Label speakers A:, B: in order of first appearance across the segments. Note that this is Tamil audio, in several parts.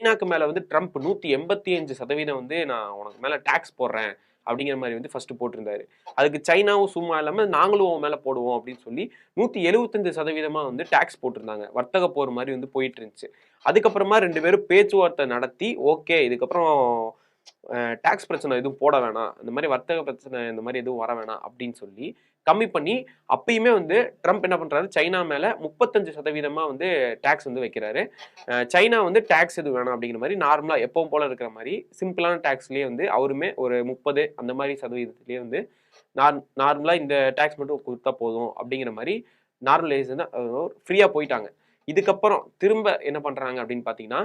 A: சீனாக்கு மேல வந்து ட்ரம்ப் 185% வந்து நான் உனக்கு மேல டாக்ஸ் போடுறேன் அப்படிங்கிற மாதிரி வந்து ஃபர்ஸ்ட் போட்டிருந்தாரு. அதுக்கு சைனாவும் சும்மா இல்லாம நாங்களும் உன் மேல போடுவோம் அப்படின்னு சொல்லி 175% வந்து டாக்ஸ் போட்டிருந்தாங்க. வர்த்தக போர் மாதிரி வந்து போயிட்டு இருந்துச்சு. அதுக்கப்புறமா 2 பேரும் பேச்சுவார்த்தை நடத்தி ஓகே இதுக்கப்புறம் டாக்ஸ் பிரச்சனை எதுவும் போட வேணாம், இந்த மாதிரி வர்த்தக பிரச்சனை இந்த மாதிரி எதுவும் வர வேணாம் அப்படின்னு சொல்லி கம்மி பண்ணி அப்பயுமே வந்து ட்ரம்ப் என்ன பண்றாரு, சைனா மேல 35% வந்து டாக்ஸ் வந்து வைக்கிறாரு. சைனா வந்து டாக்ஸ் எதுவும் வேணாம் அப்படிங்கிற மாதிரி நார்மலா எப்பவும் போல இருக்கிற மாதிரி சிம்பிளான டாக்ஸ்லயே வந்து அவருமே ஒரு 30 அந்த மாதிரி சதவீதத்திலேயே வந்து நார்மலா இந்த டாக்ஸ் மட்டும் கொடுத்தா போதும் அப்படிங்கிற மாதிரி நார்மலைசேஷன் ஃப்ரீயா போயிட்டாங்க. இதுக்கப்புறம் திரும்ப என்ன பண்றாங்க அப்படின்னு பாத்தீங்கன்னா,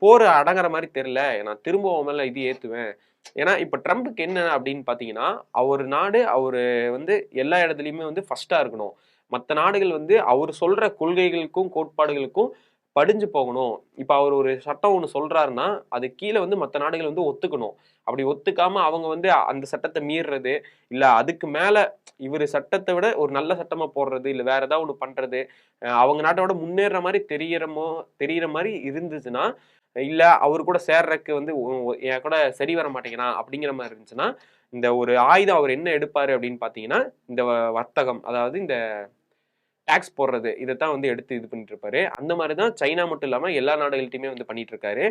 A: போர் அடங்குற மாதிரி தெரியல, நான் திரும்ப உன் மேல இது ஏத்துவேன். ஏன்னா இப்ப ட்ரம்ப்புக்கு என்ன அப்படின்னு பாத்தீங்கன்னா, அவர் நாடு அவரு வந்து எல்லா இடத்துலயுமே வந்து ஃபர்ஸ்ட்டா இருக்கணும். மத்த நாடுகள் வந்து அவர் சொல்ற கொள்கைகளுக்கும் கோட்பாடுகளுக்கும் படிஞ்சு போகணும். இப்ப அவர் ஒரு சட்டம் ஒண்ணு சொல்றாருன்னா, அது கீழ வந்து மத்த நாடுகள் வந்து ஒத்துக்கணும். அப்படி ஒத்துக்காம அவங்க வந்து அந்த சட்டத்த மீறுறது, இல்ல அதுக்கு மேல இவரு சட்டத்த விட ஒரு நல்ல சட்டமா போடுறது, இல்ல வேற ஏதாவது ஒண்ணு பண்றது, அவங்க நாட்டோட முன்னேறுற மாரி தெரியிற மாரி இருந்துச்சுன்னா, இல்ல அவரு கூட சேர்றக்கு வந்து என் கூட சரி வர மாட்டேங்கிறான் அப்படிங்கிற மாரி இருந்துச்சுன்னா, இந்த ஒரு ஆயுதம் அவர் என்ன எடுப்பாரு அப்படின்னு பார்த்தீங்கன்னா, இந்த வர்த்தகம். அதாவது இந்த டாக்ஸ் போடுறது. இதத்தான் வந்து எடுத்து இது பண்ணிட்டு இருப்பாரு. அந்த மாரி தான் சைனா மட்டும் இல்லாம எல்லா நாடுகள்ட்டயுமே வந்து பண்ணிட்டு இருக்காரு.